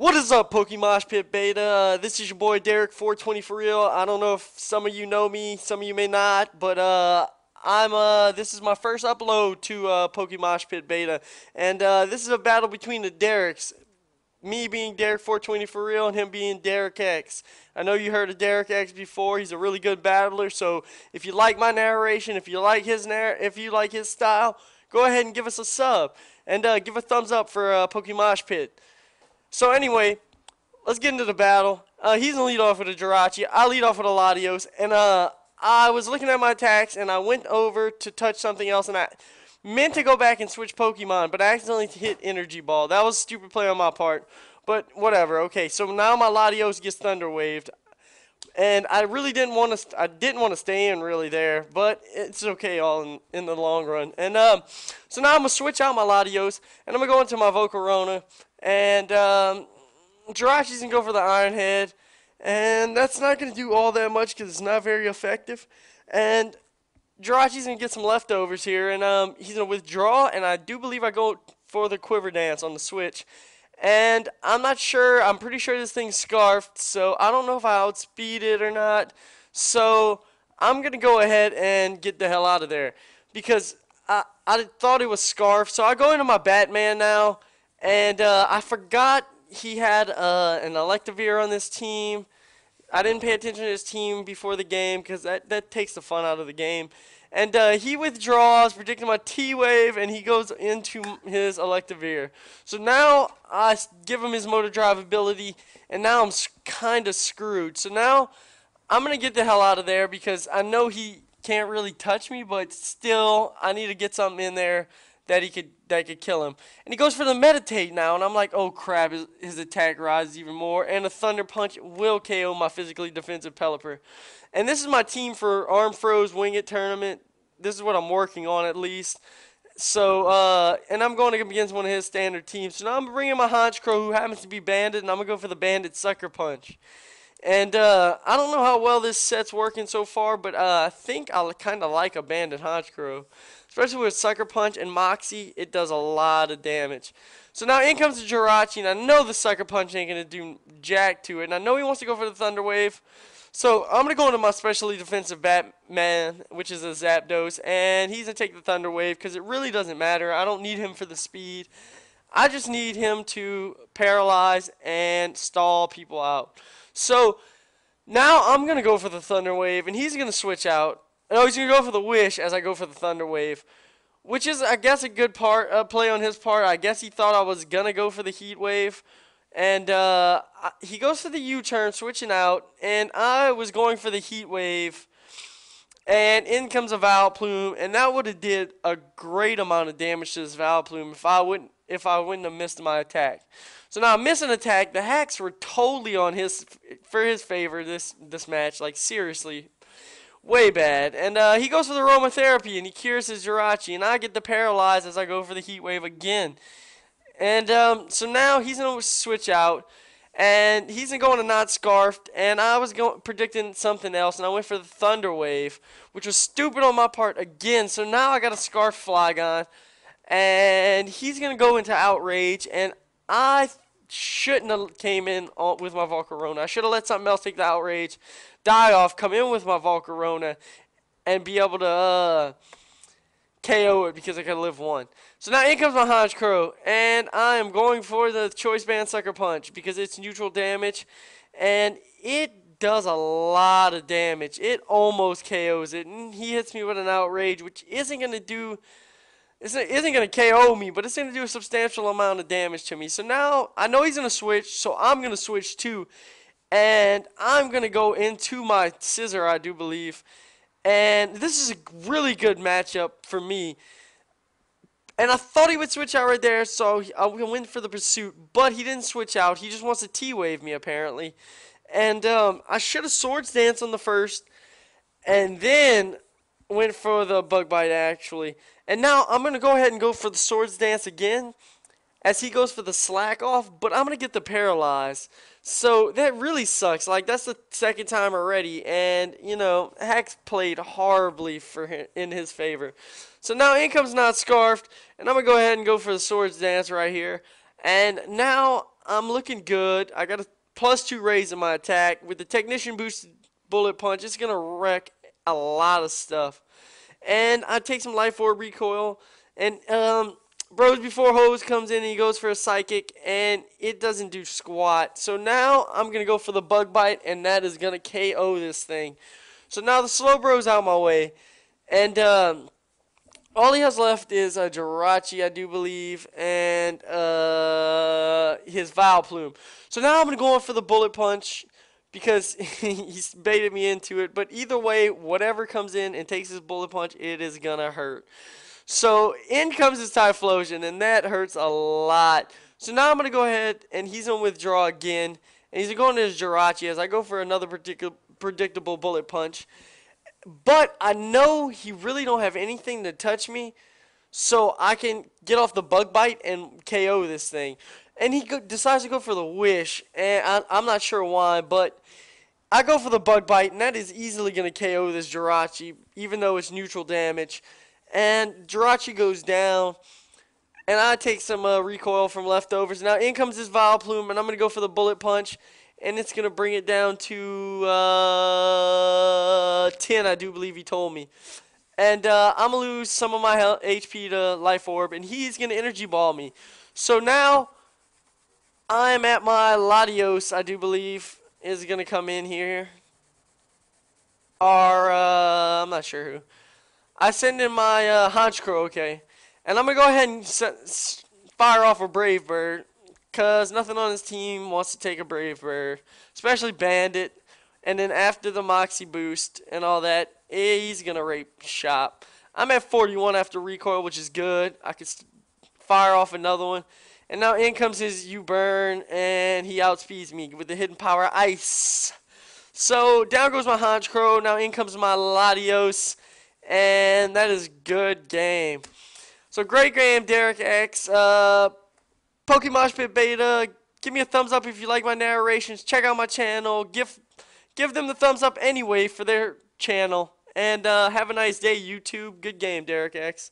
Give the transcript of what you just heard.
What is up, PokeMoshPitbeta? This is your boy Derek420Phareal. I don't know if some of you know me, some of you may not, but this is my first upload to PokeMoshPitbeta, and this is a battle between the Dereks. Me being Derek420Phareal and him being DerekX. I know you heard of DerekX before. He's a really good battler, so if you like my narration, if you like his style, go ahead and give us a sub and give a thumbs up for PokeMoshPit. So anyway, let's get into the battle. He's going to lead off with a Jirachi. I lead off with a Latios. And I was looking at my attacks, and I went over to touch something else, and I meant to go back and switch Pokemon, but I accidentally hit Energy Ball. That was a stupid play on my part, but whatever. Okay, so now my Latios gets Thunder Waved. And I really didn't want to stay in really there, but it's okay all in the long run. And so now I'm going to switch out my Latios, and I'm going to go into my Volcarona. And Jirachi's going to go for the Iron Head. And that's not going to do all that much because it's not very effective. And Jirachi's going to get some leftovers here. And he's going to withdraw. And I do believe I go for the Quiver Dance on the switch. And I'm not sure. I'm pretty sure this thing's scarfed. So I don't know if I outspeed it or not. So I'm going to go ahead and get the hell out of there. Because I thought it was scarfed. So I go into my Batman now. And I forgot he had an Electivire on this team. I didn't pay attention to his team before the game because that takes the fun out of the game. And he withdraws, predicting my T-Wave, and he goes into his Electivire. So now I give him his Motor Drive ability, and now I'm kind of screwed. So now I'm going to get the hell out of there because I know he can't really touch me, but still I need to get something in there that could kill him. And he goes for the Meditate now, and I'm like, oh crap, his attack rises even more, and a Thunder Punch will KO my physically defensive Pelipper. And this is my team for Arm Froze Wing It tournament. This is what I'm working on at least. So, and I'm going up against one of his standard teams. So now I'm bringing my Honchkrow, who happens to be Bandit, and I'm going to go for the Bandit Sucker Punch. And I don't know how well this set's working so far, but I think I kind of like a Bandit Honchkrow. Especially with Sucker Punch and Moxie, it does a lot of damage. So now in comes the Jirachi, and I know the Sucker Punch ain't going to do jack to it. And I know he wants to go for the Thunder Wave. So I'm going to go into my specially defensive Batman, which is a Zapdos. And he's going to take the Thunder Wave because it really doesn't matter. I don't need him for the speed. I just need him to paralyze and stall people out. So now I'm going to go for the Thunder Wave, and he's going to switch out. No, he's going to go for the Wish as I go for the Thunder Wave, which is, I guess, a good play on his part. I guess he thought I was going to go for the Heat Wave. And he goes for the U-turn, switching out, and I was going for the Heat Wave. And in comes a Vileplume, and that would have did a great amount of damage to this Vileplume if I wouldn't have missed my attack. So now I'm missing attack. The hacks were totally on his favor this match, like seriously. Way bad. And he goes for the Aromatherapy, and he cures his Jirachi. And I get the Paralyze as I go for the Heat Wave again. And so now he's going to switch out. And he's going to go into Not Scarfed. And I was predicting something else. And I went for the Thunder Wave, which was stupid on my part again. So now I got a Scarf Flygon. And he's going to go into Outrage. And I shouldn't have came in with my Volcarona. I should have let something else take the Outrage, die off, come in with my Volcarona, and be able to KO it because I could live one. So now in comes my Honchkrow, and I am going for the Choice Band Sucker Punch because it's neutral damage, and it does a lot of damage. It almost KOs it, and he hits me with an Outrage, which isn't going to KO me, but it's going to do a substantial amount of damage to me. So now I know he's going to switch, so I'm going to switch too. And I'm going to go into my Scissor, I do believe. And this is a really good matchup for me. And I thought he would switch out right there, so I went for the Pursuit. But he didn't switch out. He just wants to T-Wave me, apparently. And I should have Swords Dance on the first. And then went for the Bug Bite, actually. And now I'm going to go ahead and go for the Swords Dance again as he goes for the Slack Off, but I'm going to get the Paralyze. So that really sucks. Like, that's the second time already, and, you know, Hex played horribly for him, in his favor. So now in comes Not Scarfed, and I'm going to go ahead and go for the Swords Dance right here. And now I'm looking good. I got a +2 raise in my attack. With the Technician boosted Bullet Punch, it's going to wreck a lot of stuff. And I take some Life Orb recoil. And Bros Before Hose comes in and he goes for a Psychic. And it doesn't do squat. So now I'm going to go for the Bug Bite. And that is going to KO this thing. So now the Slowbro's out my way. And all he has left is a Jirachi, I do believe, and his Vileplume. So now I'm going to go in for the Bullet Punch because he's baited me into it. But either way, whatever comes in and takes his Bullet Punch, it is going to hurt. So in comes his Typhlosion, and that hurts a lot. So now I'm going to go ahead, and he's going to withdraw again. And he's going to his Jirachi as I go for another predictable Bullet Punch. But I know he really don't have anything to touch me, so I can get off the Bug Bite and KO this thing. And he decides to go for the Wish, and I'm not sure why, but I go for the Bug Bite, and that is easily going to KO this Jirachi, even though it's neutral damage. And Jirachi goes down, and I take some recoil from leftovers. Now in comes this Vileplume, and I'm going to go for the Bullet Punch. And it's going to bring it down to 10, I do believe he told me. And I'm going to lose some of my HP to Life Orb, and he's going to Energy Ball me. So now I'm at my Latios, I do believe, is going to come in here. Or, I'm not sure who. I send in my Honchkrow, okay. And I'm going to go ahead and fire off a Brave Bird. Because nothing on his team wants to take a Brave Bird, especially Bandit. And then after the Moxie boost and all that, he's going to rape shop. I'm at 41 after recoil, which is good. I could fire off another one. And now in comes his U-Burn, and he outspeeds me with the Hidden Power Ice. So down goes my Honchkrow. Now in comes my Latios, and that is good game. So great game, DerekX. PokeMoshPitbeta, give me a thumbs up if you like my narrations. Check out my channel. Give them the thumbs up anyway for their channel. And have a nice day, YouTube. Good game, DerekX.